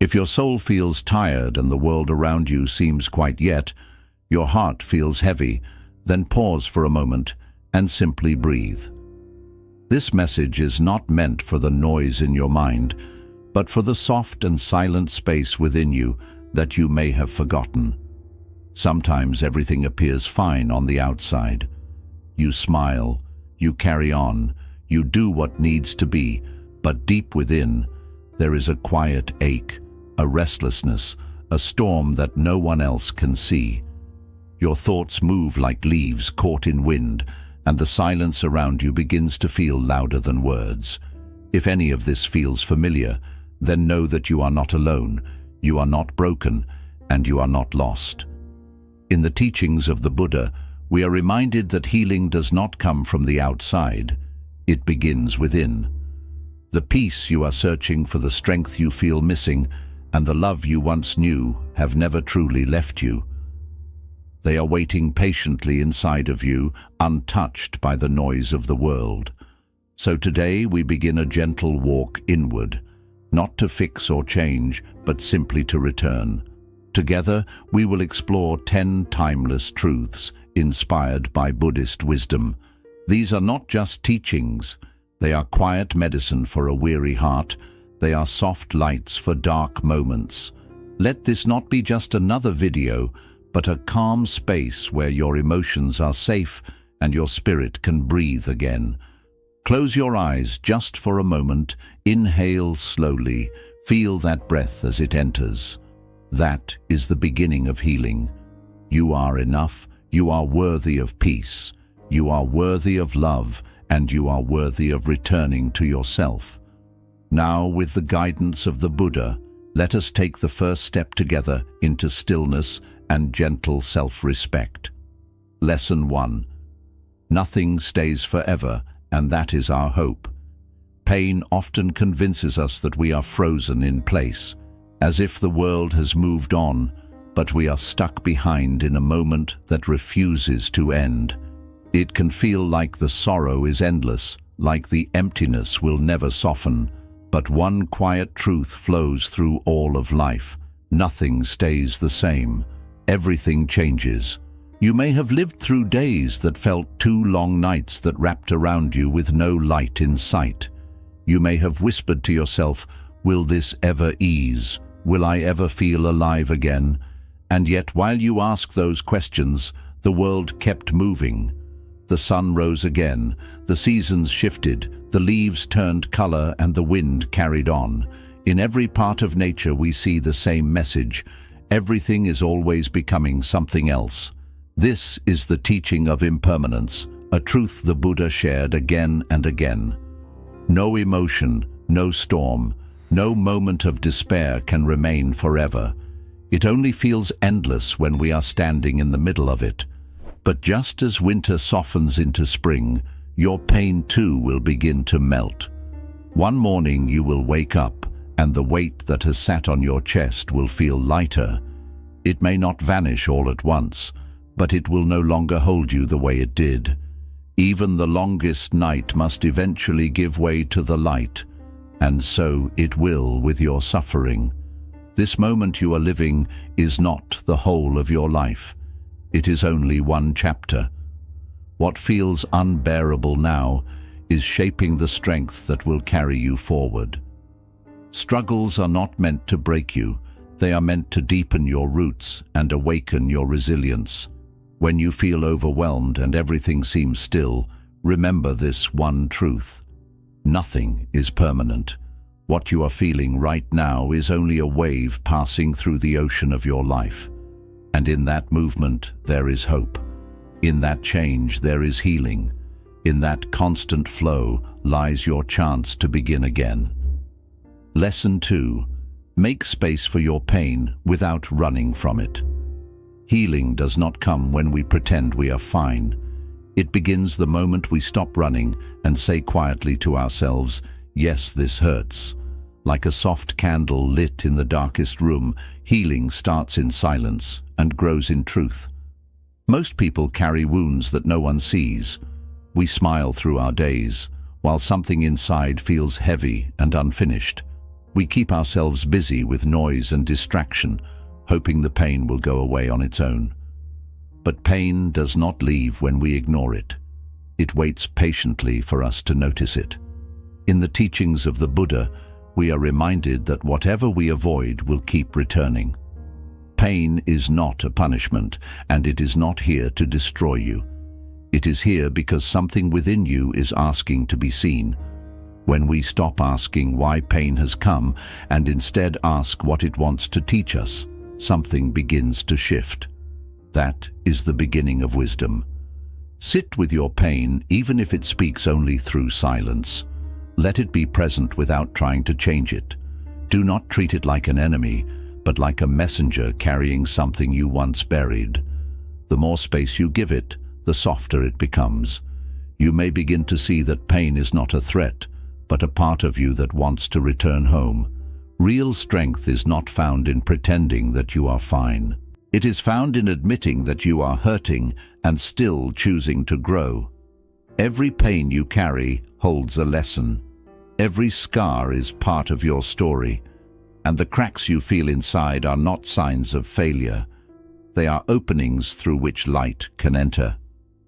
If your soul feels tired and the world around you seems quite yet, your heart feels heavy, then pause for a moment and simply breathe. This message is not meant for the noise in your mind, but for the soft and silent space within you that you may have forgotten. Sometimes everything appears fine on the outside. You smile, you carry on, you do what needs to be, but deep within, there is a quiet ache, a restlessness, a storm that no one else can see. Your thoughts move like leaves caught in wind, and the silence around you begins to feel louder than words. If any of this feels familiar, then know that you are not alone, you are not broken, and you are not lost. In the teachings of the Buddha, we are reminded that healing does not come from the outside. It begins within. The peace you are searching for, the strength you feel missing, and the love you once knew have never truly left you. They are waiting patiently inside of you, untouched by the noise of the world. So today we begin a gentle walk inward, not to fix or change, but simply to return. Together, we will explore 10 timeless truths inspired by Buddhist wisdom. These are not just teachings. They are quiet medicine for a weary heart. They are soft lights for dark moments. Let this not be just another video, but a calm space where your emotions are safe and your spirit can breathe again. Close your eyes just for a moment. Inhale slowly. Feel that breath as it enters. That is the beginning of healing. You are enough. You are worthy of peace. You are worthy of love, and you are worthy of returning to yourself. Now, with the guidance of the Buddha, let us take the first step together into stillness and gentle self-respect. Lesson 1. Nothing stays forever, and that is our hope. Pain often convinces us that we are frozen in place, as if the world has moved on, but we are stuck behind in a moment that refuses to end. It can feel like the sorrow is endless, like the emptiness will never soften, but one quiet truth flows through all of life. Nothing stays the same. Everything changes. You may have lived through days that felt 2 long nights that wrapped around you with no light in sight. You may have whispered to yourself, "Will this ever ease? Will I ever feel alive again?" And yet, while you ask those questions, the world kept moving. The sun rose again, the seasons shifted, the leaves turned color, and the wind carried on. In every part of nature we see the same message. Everything is always becoming something else. This is the teaching of impermanence, a truth the Buddha shared again and again. No emotion, no storm, no moment of despair can remain forever. It only feels endless when we are standing in the middle of it. But just as winter softens into spring, your pain too will begin to melt. One morning you will wake up, and the weight that has sat on your chest will feel lighter. It may not vanish all at once, but it will no longer hold you the way it did. Even the longest night must eventually give way to the light, and so it will with your suffering. This moment you are living is not the whole of your life. It is only one chapter. What feels unbearable now is shaping the strength that will carry you forward. Struggles are not meant to break you. They are meant to deepen your roots and awaken your resilience. When you feel overwhelmed and everything seems still, remember this one truth. Nothing is permanent. What you are feeling right now is only a wave passing through the ocean of your life. And in that movement, there is hope. In that change, there is healing. In that constant flow lies your chance to begin again. Lesson 2. Make space for your pain without running from it. Healing does not come when we pretend we are fine. It begins the moment we stop running and say quietly to ourselves, "Yes, this hurts." Like a soft candle lit in the darkest room, healing starts in silence and grows in truth. Most people carry wounds that no one sees. We smile through our days, while something inside feels heavy and unfinished. We keep ourselves busy with noise and distraction, hoping the pain will go away on its own. But pain does not leave when we ignore it. It waits patiently for us to notice it. In the teachings of the Buddha, we are reminded that whatever we avoid will keep returning. Pain is not a punishment, and it is not here to destroy you. It is here because something within you is asking to be seen. When we stop asking why pain has come and instead ask what it wants to teach us, something begins to shift. That is the beginning of wisdom. Sit with your pain, even if it speaks only through silence. Let it be present without trying to change it. Do not treat it like an enemy, but like a messenger carrying something you once buried. The more space you give it, the softer it becomes. You may begin to see that pain is not a threat, but a part of you that wants to return home. Real strength is not found in pretending that you are fine. It is found in admitting that you are hurting and still choosing to grow. Every pain you carry holds a lesson. Every scar is part of your story, and the cracks you feel inside are not signs of failure. They are openings through which light can enter.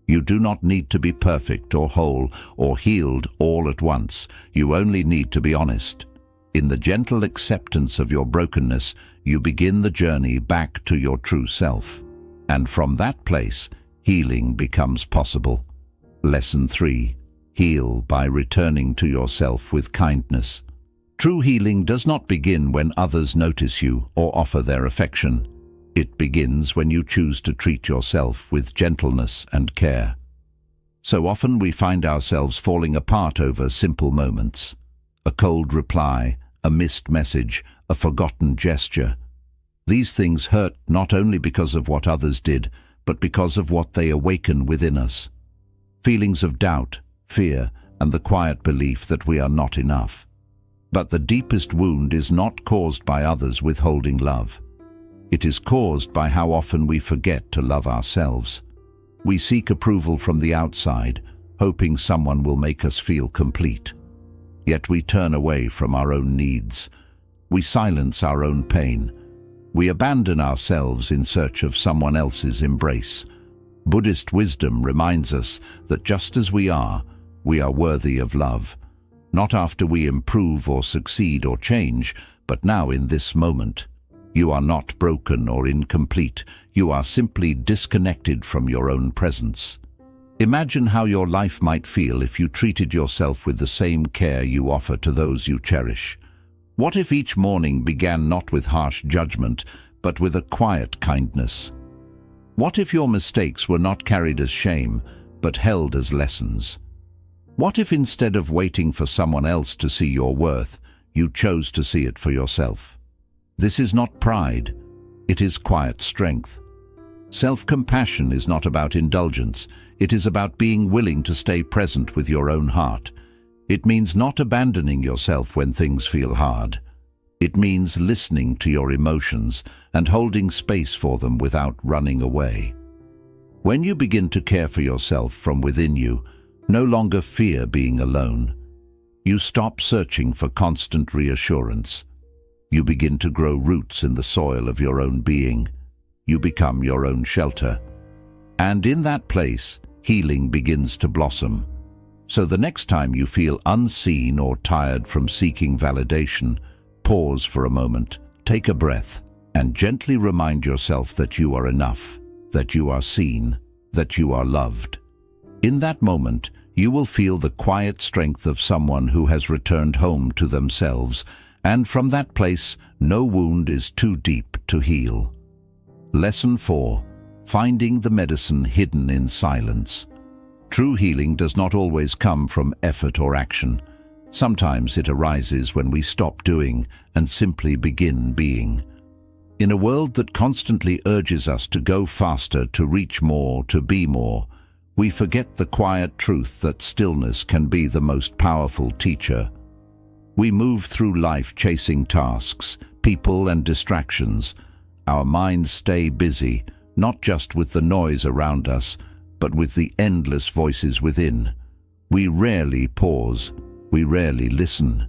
You do not need to be perfect or whole or healed all at once. You only need to be honest. In the gentle acceptance of your brokenness, you begin the journey back to your true self. And from that place, healing becomes possible. Lesson 3. Heal by returning to yourself with kindness. True healing does not begin when others notice you or offer their affection. It begins when you choose to treat yourself with gentleness and care. So often we find ourselves falling apart over simple moments. A cold reply, a missed message, a forgotten gesture. These things hurt not only because of what others did, but because of what they awaken within us. Feelings of doubt, fear, and the quiet belief that we are not enough. But the deepest wound is not caused by others withholding love. It is caused by how often we forget to love ourselves. We seek approval from the outside, hoping someone will make us feel complete. Yet we turn away from our own needs. We silence our own pain. We abandon ourselves in search of someone else's embrace. Buddhist wisdom reminds us that just as we are worthy of love. Not after we improve or succeed or change, but now in this moment. You are not broken or incomplete. You are simply disconnected from your own presence. Imagine how your life might feel if you treated yourself with the same care you offer to those you cherish. What if each morning began not with harsh judgment, but with a quiet kindness? What if your mistakes were not carried as shame, but held as lessons? What if instead of waiting for someone else to see your worth, you chose to see it for yourself? This is not pride, it is quiet strength. Self-compassion is not about indulgence, it is about being willing to stay present with your own heart. It means not abandoning yourself when things feel hard. It means listening to your emotions and holding space for them without running away. When you begin to care for yourself from within you, no longer fear being alone. You stop searching for constant reassurance. You begin to grow roots in the soil of your own being. You become your own shelter. And in that place, healing begins to blossom. So the next time you feel unseen or tired from seeking validation, pause for a moment, take a breath, and gently remind yourself that you are enough, that you are seen, that you are loved. In that moment, you will feel the quiet strength of someone who has returned home to themselves, and from that place, no wound is too deep to heal. Lesson 4. Finding the medicine hidden in silence. True healing does not always come from effort or action. Sometimes it arises when we stop doing and simply begin being. In a world that constantly urges us to go faster, to reach more, to be more, we forget the quiet truth that stillness can be the most powerful teacher. We move through life chasing tasks, people and distractions. Our minds stay busy, not just with the noise around us, but with the endless voices within. We rarely pause, we rarely listen.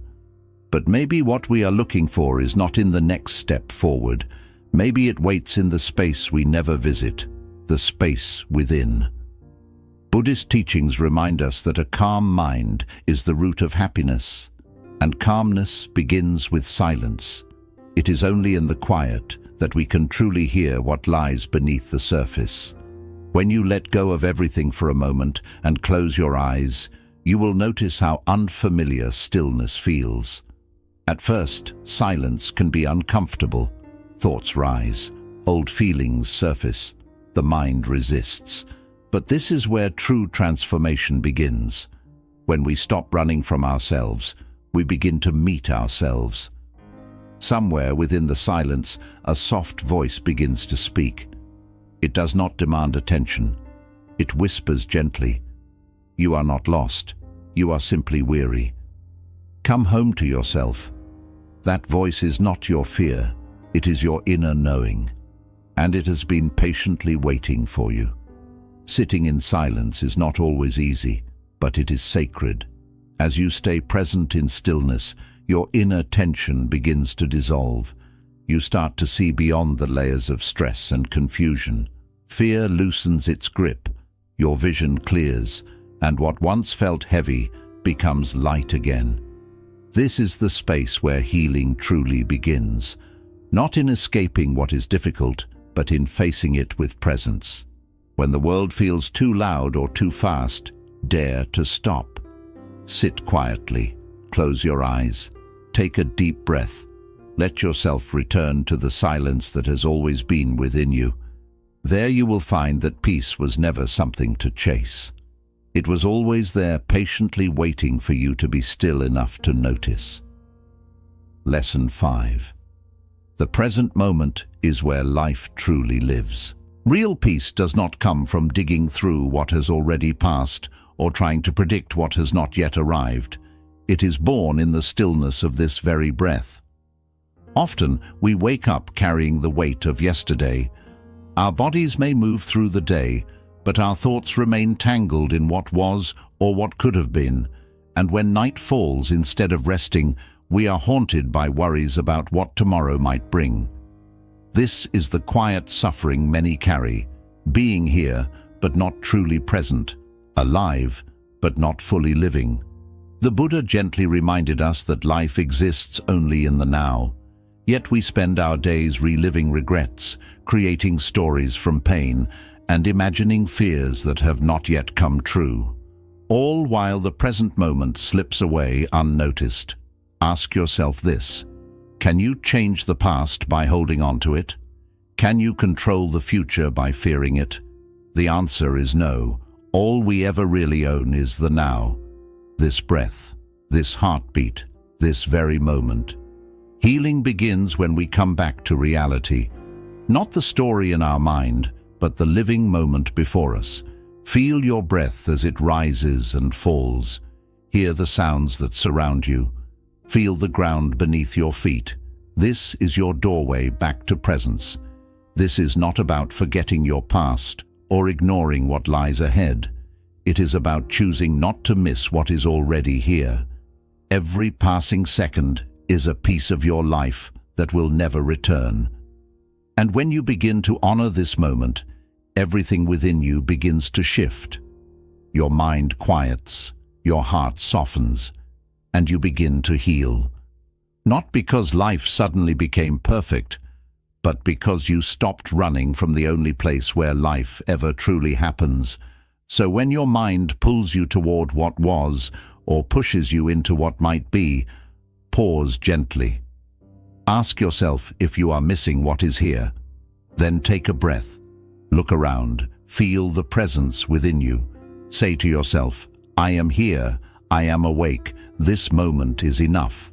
But maybe what we are looking for is not in the next step forward. Maybe it waits in the space we never visit, the space within. Buddhist teachings remind us that a calm mind is the root of happiness, and calmness begins with silence. It is only in the quiet that we can truly hear what lies beneath the surface. When you let go of everything for a moment and close your eyes, you will notice how unfamiliar stillness feels. At first, silence can be uncomfortable. Thoughts rise, old feelings surface, the mind resists. But this is where true transformation begins. When we stop running from ourselves, we begin to meet ourselves. Somewhere within the silence, a soft voice begins to speak. It does not demand attention. It whispers gently. You are not lost. You are simply weary. Come home to yourself. That voice is not your fear. It is your inner knowing. And it has been patiently waiting for you. Sitting in silence is not always easy, but it is sacred. As you stay present in stillness, your inner tension begins to dissolve. You start to see beyond the layers of stress and confusion. Fear loosens its grip, your vision clears, and what once felt heavy becomes light again. This is the space where healing truly begins, not in escaping what is difficult, but in facing it with presence. When the world feels too loud or too fast, dare to stop. Sit quietly, close your eyes, take a deep breath. Let yourself return to the silence that has always been within you. There you will find that peace was never something to chase. It was always there, patiently waiting for you to be still enough to notice. Lesson 5. The present moment is where life truly lives. Real peace does not come from digging through what has already passed or trying to predict what has not yet arrived. It is born in the stillness of this very breath. Often we wake up carrying the weight of yesterday. Our bodies may move through the day, but our thoughts remain tangled in what was or what could have been. And when night falls, instead of resting, we are haunted by worries about what tomorrow might bring. This is the quiet suffering many carry, being here but not truly present, alive but not fully living. The Buddha gently reminded us that life exists only in the now. Yet we spend our days reliving regrets, creating stories from pain, and imagining fears that have not yet come true. All while the present moment slips away unnoticed. Ask yourself this: can you change the past by holding on to it? Can you control the future by fearing it? The answer is no. All we ever really own is the now. This breath, this heartbeat, this very moment. Healing begins when we come back to reality. Not the story in our mind, but the living moment before us. Feel your breath as it rises and falls. Hear the sounds that surround you. Feel the ground beneath your feet. This is your doorway back to presence. This is not about forgetting your past or ignoring what lies ahead. It is about choosing not to miss what is already here. Every passing second is a piece of your life that will never return. And when you begin to honor this moment, everything within you begins to shift. Your mind quiets, your heart softens, and you begin to heal. Not because life suddenly became perfect, but because you stopped running from the only place where life ever truly happens. So when your mind pulls you toward what was, or pushes you into what might be, pause gently. Ask yourself if you are missing what is here. Then take a breath. Look around. Feel the presence within you. Say to yourself, I am here. I am awake. This moment is enough.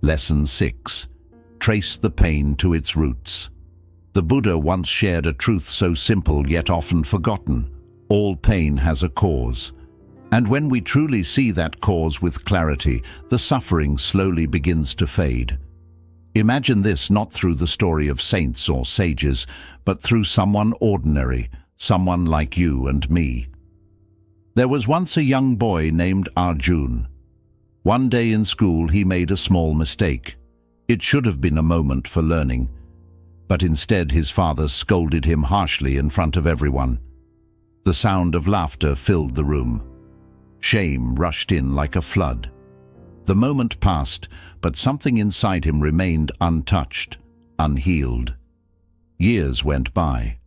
Lesson 6. Trace the pain to its roots. The Buddha once shared a truth so simple yet often forgotten. All pain has a cause. And when we truly see that cause with clarity, the suffering slowly begins to fade. Imagine this not through the story of saints or sages, but through someone ordinary, someone like you and me. There was once a young boy named Arjun. One day in school he made a small mistake. It should have been a moment for learning, but instead his father scolded him harshly in front of everyone. The sound of laughter filled the room. Shame rushed in like a flood. The moment passed, but something inside him remained untouched, unhealed. Years went by.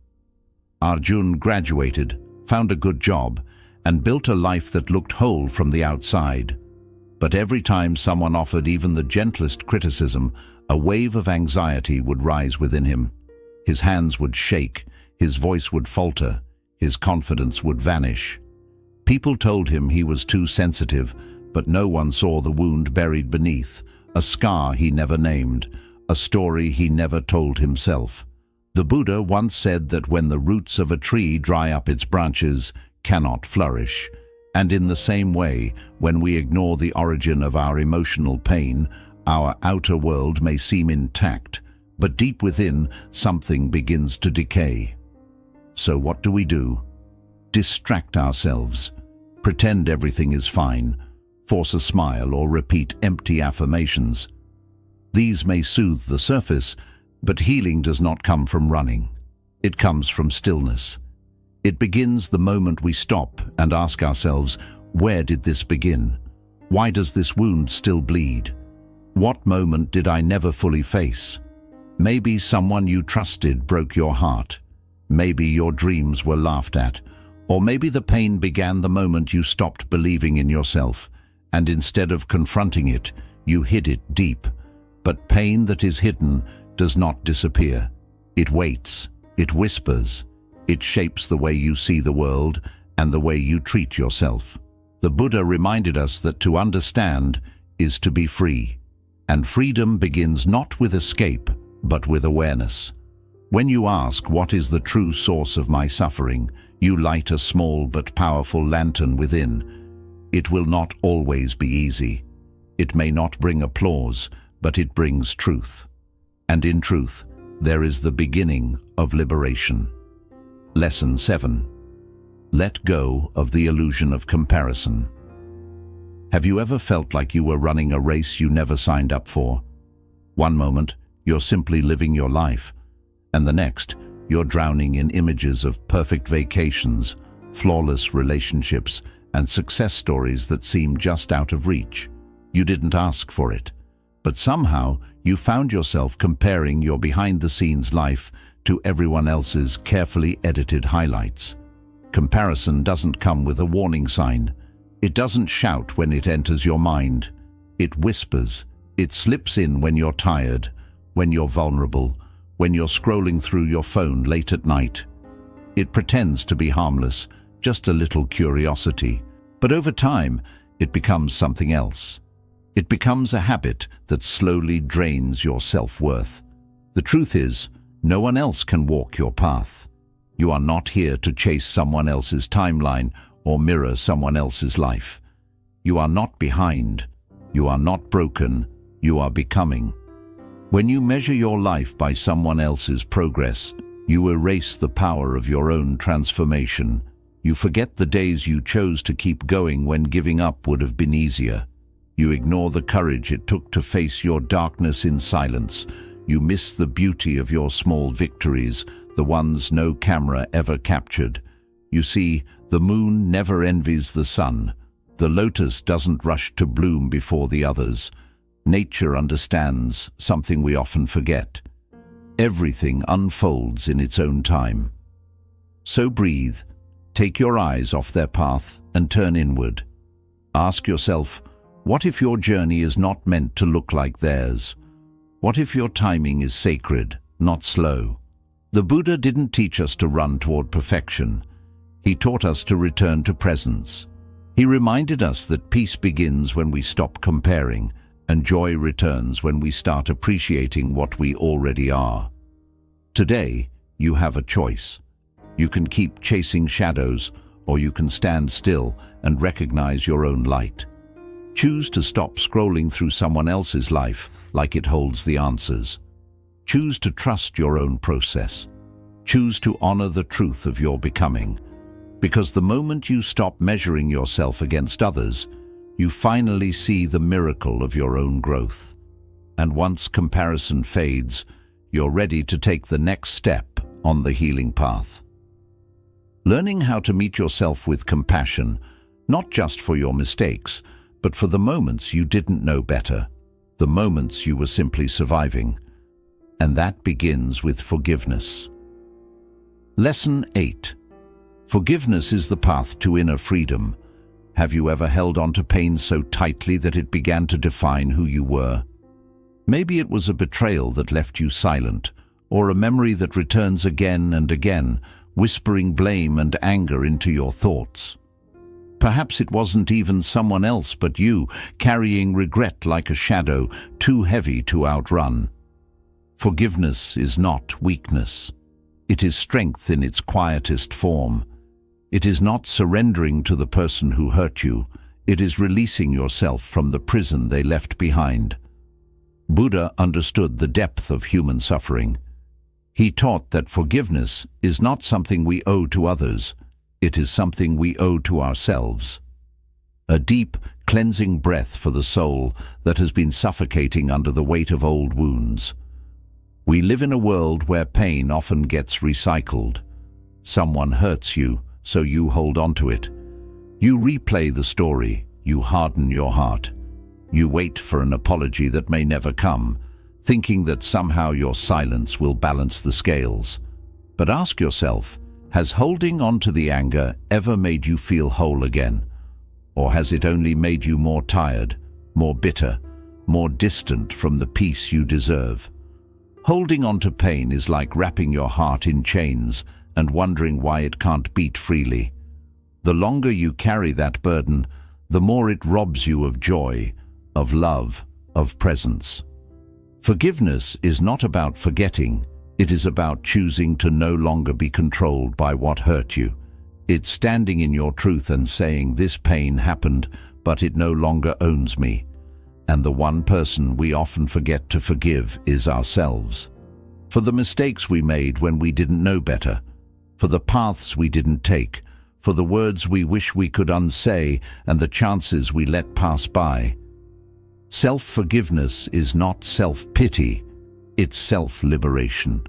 Arjun graduated, found a good job, and built a life that looked whole from the outside. But every time someone offered even the gentlest criticism, a wave of anxiety would rise within him. His hands would shake, his voice would falter, his confidence would vanish. People told him he was too sensitive, but no one saw the wound buried beneath, a scar he never named, a story he never told himself. The Buddha once said that when the roots of a tree dry up, its branches cannot flourish. And in the same way, when we ignore the origin of our emotional pain, our outer world may seem intact, but deep within, something begins to decay. So what do? Distract ourselves, pretend everything is fine, force a smile or repeat empty affirmations. These may soothe the surface, but healing does not come from running. It comes from stillness. It begins the moment we stop and ask ourselves, where did this begin? Why does this wound still bleed? What moment did I never fully face? Maybe someone you trusted broke your heart. Maybe your dreams were laughed at. Or maybe the pain began the moment you stopped believing in yourself, and instead of confronting it, you hid it deep. But pain that is hidden does not disappear. It waits, it whispers, it shapes the way you see the world and the way you treat yourself. The Buddha reminded us that to understand is to be free, and freedom begins not with escape, but with awareness. When you ask, what is the true source of my suffering, you light a small but powerful lantern within. It will not always be easy. It may not bring applause, but it brings truth. And in truth, there is the beginning of liberation. Lesson 7. Let go of the illusion of comparison. Have you ever felt like you were running a race you never signed up for? One moment, you're simply living your life, and the next, you're drowning in images of perfect vacations, flawless relationships, and success stories that seem just out of reach. You didn't ask for it, but somehow you found yourself comparing your behind-the-scenes life to everyone else's carefully edited highlights. Comparison doesn't come with a warning sign. It doesn't shout when it enters your mind. It whispers. It slips in when you're tired, when you're vulnerable, when you're scrolling through your phone late at night. It pretends to be harmless, just a little curiosity. But over time, it becomes something else. It becomes a habit that slowly drains your self-worth. The truth is, no one else can walk your path. You are not here to chase someone else's timeline or mirror someone else's life. You are not behind. You are not broken. You are becoming. When you measure your life by someone else's progress, you erase the power of your own transformation. You forget the days you chose to keep going when giving up would have been easier. You ignore the courage it took to face your darkness in silence. You miss the beauty of your small victories, the ones no camera ever captured. You see, the moon never envies the sun. The lotus doesn't rush to bloom before the others. Nature understands something we often forget. Everything unfolds in its own time. So breathe, take your eyes off their path and turn inward. Ask yourself, what if your journey is not meant to look like theirs? What if your timing is sacred, not slow? The Buddha didn't teach us to run toward perfection. He taught us to return to presence. He reminded us that peace begins when we stop comparing, and joy returns when we start appreciating what we already are. Today, you have a choice. You can keep chasing shadows, or you can stand still and recognize your own light. Choose to stop scrolling through someone else's life like it holds the answers. Choose to trust your own process. Choose to honor the truth of your becoming. Because the moment you stop measuring yourself against others, you finally see the miracle of your own growth. And once comparison fades, you're ready to take the next step on the healing path. Learning how to meet yourself with compassion, not just for your mistakes, but for the moments you didn't know better, the moments you were simply surviving. And that begins with forgiveness. Lesson 8. Forgiveness is the path to inner freedom. Have you ever held on to pain so tightly that it began to define who you were? Maybe it was a betrayal that left you silent, or a memory that returns again and again, whispering blame and anger into your thoughts. Perhaps it wasn't even someone else but you, carrying regret like a shadow, too heavy to outrun. Forgiveness is not weakness. It is strength in its quietest form. It is not surrendering to the person who hurt you. It is releasing yourself from the prison they left behind. Buddha understood the depth of human suffering. He taught that forgiveness is not something we owe to others. It is something we owe to ourselves. A deep, cleansing breath for the soul that has been suffocating under the weight of old wounds. We live in a world where pain often gets recycled. Someone hurts you, so you hold on to it. You replay the story, you harden your heart. You wait for an apology that may never come, thinking that somehow your silence will balance the scales. But ask yourself, has holding on to the anger ever made you feel whole again? Or has it only made you more tired, more bitter, more distant from the peace you deserve? Holding on to pain is like wrapping your heart in chains and wondering why it can't beat freely. The longer you carry that burden, the more it robs you of joy, of love, of presence. Forgiveness is not about forgetting. It is about choosing to no longer be controlled by what hurt you. It's standing in your truth and saying, this pain happened, but it no longer owns me. And the one person we often forget to forgive is ourselves. For the mistakes we made when we didn't know better, for the paths we didn't take, for the words we wish we could unsay and the chances we let pass by. Self-forgiveness is not self-pity, it's self-liberation.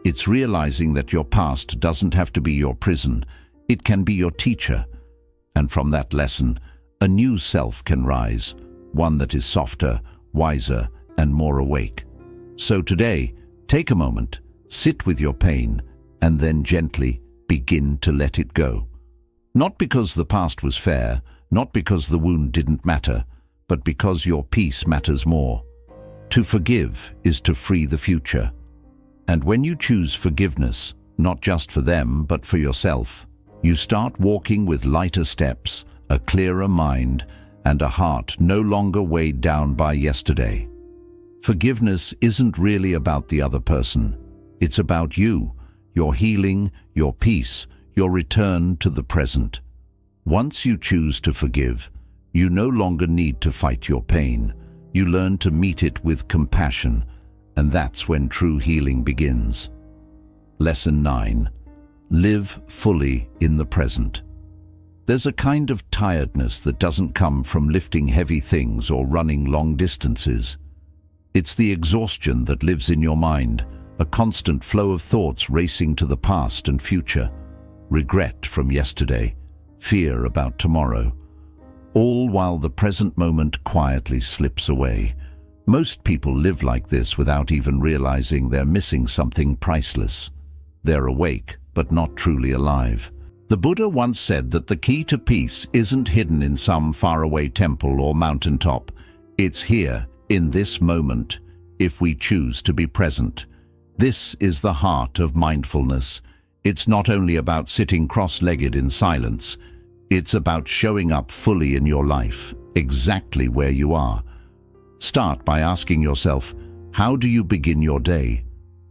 It's realizing that your past doesn't have to be your prison, it can be your teacher. And from that lesson, a new self can rise, one that is softer, wiser, and more awake. So today, take a moment, sit with your pain, and then gently begin to let it go. Not because the past was fair, not because the wound didn't matter, but because your peace matters more. To forgive is to free the future. And when you choose forgiveness, not just for them, but for yourself, you start walking with lighter steps, a clearer mind, and a heart no longer weighed down by yesterday. Forgiveness isn't really about the other person. It's about you, your healing, your peace, your return to the present. Once you choose to forgive, you no longer need to fight your pain. You learn to meet it with compassion, and that's when true healing begins. Lesson 9. Live fully in the present. There's a kind of tiredness that doesn't come from lifting heavy things or running long distances. It's the exhaustion that lives in your mind, a constant flow of thoughts racing to the past and future, regret from yesterday, fear about tomorrow, all while the present moment quietly slips away. Most people live like this without even realizing they're missing something priceless. They're awake, but not truly alive. The Buddha once said that the key to peace isn't hidden in some faraway temple or mountaintop. It's here, in this moment, if we choose to be present. This is the heart of mindfulness. It's not only about sitting cross-legged in silence. It's about showing up fully in your life, exactly where you are. Start by asking yourself, how do you begin your day?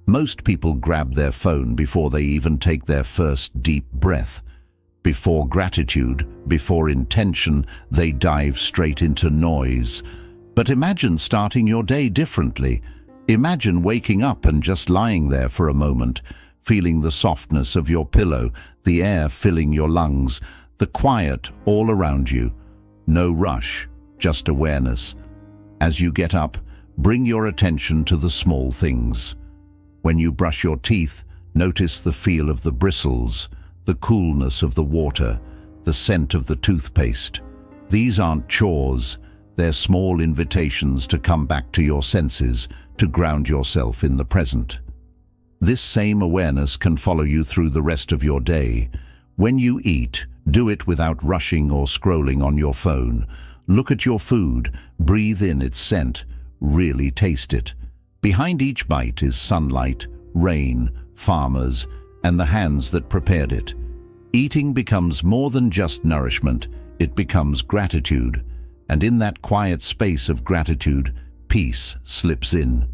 Most people grab their phone before they even take their first deep breath. Before gratitude, before intention, they dive straight into noise. But imagine starting your day differently. Imagine waking up and just lying there for a moment, feeling the softness of your pillow, the air filling your lungs, the quiet all around you. No rush, just awareness. As you get up, bring your attention to the small things. When you brush your teeth, notice the feel of the bristles, the coolness of the water, the scent of the toothpaste. These aren't chores, they're small invitations to come back to your senses, to ground yourself in the present. This same awareness can follow you through the rest of your day. When you eat, do it without rushing or scrolling on your phone. Look at your food, breathe in its scent, really taste it. Behind each bite is sunlight, rain, farmers, and the hands that prepared it. Eating becomes more than just nourishment, it becomes gratitude. And in that quiet space of gratitude, peace slips in.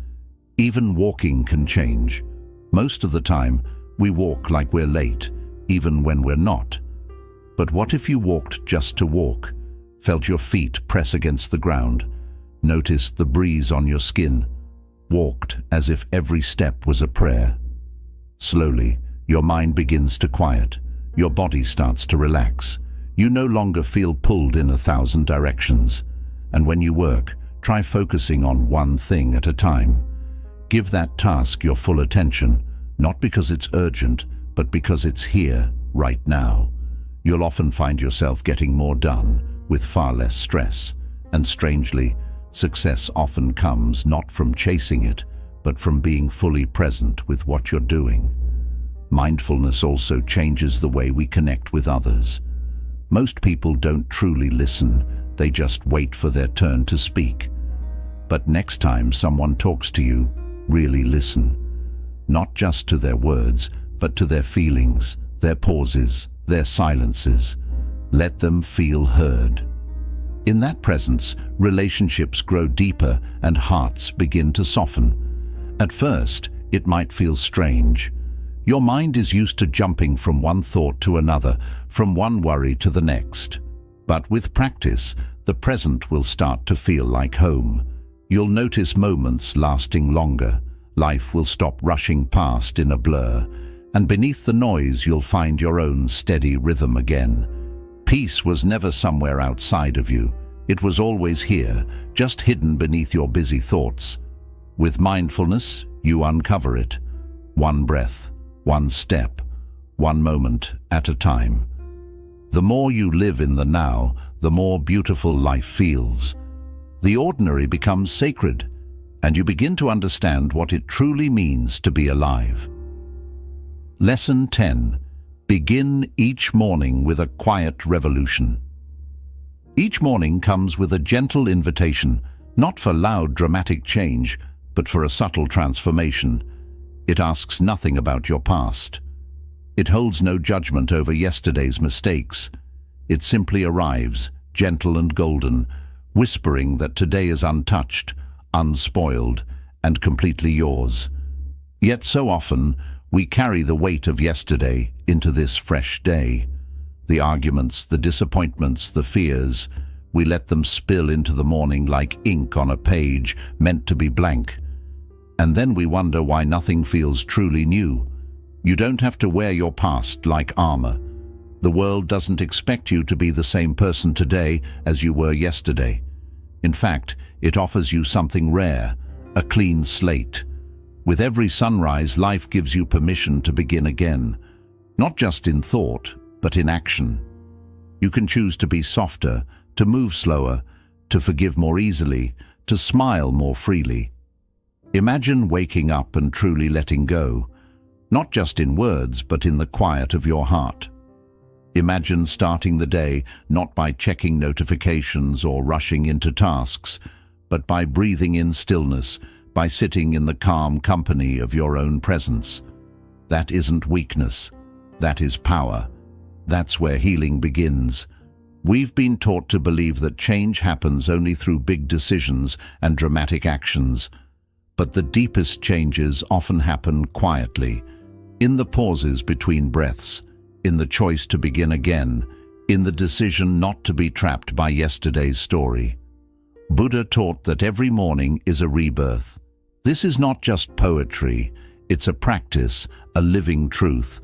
Even walking can change. Most of the time, we walk like we're late, even when we're not. But what if you walked just to walk, felt your feet press against the ground, noticed the breeze on your skin, walked as if every step was a prayer? Slowly, your mind begins to quiet, your body starts to relax. You no longer feel pulled in 1,000 directions. And when you work, try focusing on one thing at a time. Give that task your full attention, not because it's urgent, but because it's here, right now. You'll often find yourself getting more done, with far less stress. And strangely, success often comes not from chasing it, but from being fully present with what you're doing. Mindfulness also changes the way we connect with others. Most people don't truly listen, they just wait for their turn to speak. But next time someone talks to you, really listen. Not just to their words, but to their feelings, their pauses, their silences. Let them feel heard. In that presence, relationships grow deeper and hearts begin to soften. At first, it might feel strange. Your mind is used to jumping from one thought to another, from one worry to the next. But with practice, the present will start to feel like home. You'll notice moments lasting longer. Life will stop rushing past in a blur, and beneath the noise you'll find your own steady rhythm again. Peace was never somewhere outside of you. It was always here, just hidden beneath your busy thoughts. With mindfulness, you uncover it. One breath, one step, one moment at a time. The more you live in the now, the more beautiful life feels. The ordinary becomes sacred, and you begin to understand what it truly means to be alive. Lesson 10. Begin each morning with a quiet revolution. Each morning comes with a gentle invitation, not for loud dramatic change, but for a subtle transformation. It asks nothing about your past. It holds no judgment over yesterday's mistakes. It simply arrives, gentle and golden, whispering that today is untouched, unspoiled, and completely yours. Yet so often, we carry the weight of yesterday into this fresh day. The arguments, the disappointments, the fears, we let them spill into the morning like ink on a page meant to be blank. And then we wonder why nothing feels truly new. You don't have to wear your past like armor. The world doesn't expect you to be the same person today as you were yesterday. In fact, it offers you something rare, a clean slate. With every sunrise, life gives you permission to begin again, not just in thought, but in action. You can choose to be softer, to move slower, to forgive more easily, to smile more freely. Imagine waking up and truly letting go, not just in words, but in the quiet of your heart. Imagine starting the day not by checking notifications or rushing into tasks, but by breathing in stillness, by sitting in the calm company of your own presence. That isn't weakness. That is power. That's where healing begins. We've been taught to believe that change happens only through big decisions and dramatic actions. But the deepest changes often happen quietly, in the pauses between breaths, in the choice to begin again, in the decision not to be trapped by yesterday's story. Buddha taught that every morning is a rebirth. This is not just poetry, it's a practice, a living truth.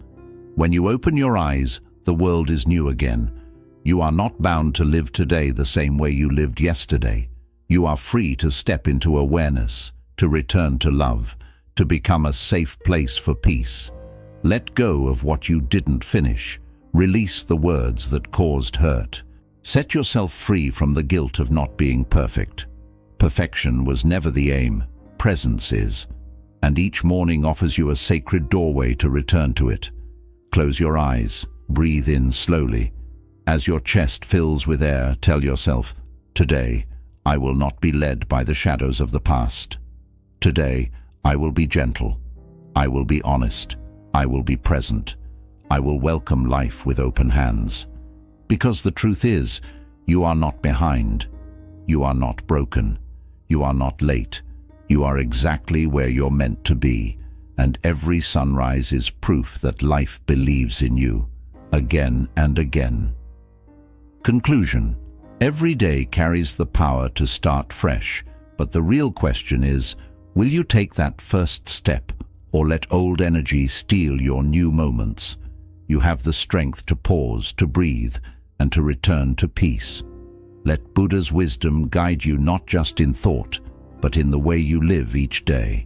When you open your eyes, the world is new again. You are not bound to live today the same way you lived yesterday. You are free to step into awareness, to return to love, to become a safe place for peace. Let go of what you didn't finish. Release the words that caused hurt. Set yourself free from the guilt of not being perfect. Perfection was never the aim. Presence is. And each morning offers you a sacred doorway to return to it. Close your eyes. Breathe in slowly. As your chest fills with air, tell yourself, today, I will not be led by the shadows of the past. Today, I will be gentle. I will be honest. I will be present. I will welcome life with open hands. Because the truth is, you are not behind. You are not broken. You are not late. You are exactly where you're meant to be, and every sunrise is proof that life believes in you, again and again. Conclusion. Every day carries the power to start fresh, but the real question is, will you take that first step, or let old energy steal your new moments? You have the strength to pause, to breathe, and to return to peace. Let Buddha's wisdom guide you not just in thought, but in the way you live each day.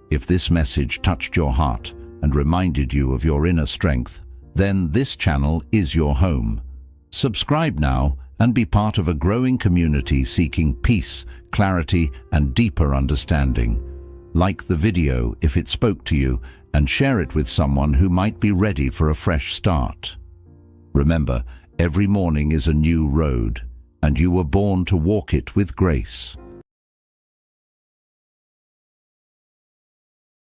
If this message touched your heart and reminded you of your inner strength, then this channel is your home. Subscribe now and be part of a growing community seeking peace, clarity, and deeper understanding. Like the video if it spoke to you, and share it with someone who might be ready for a fresh start. Remember, every morning is a new road, and you were born to walk it with grace.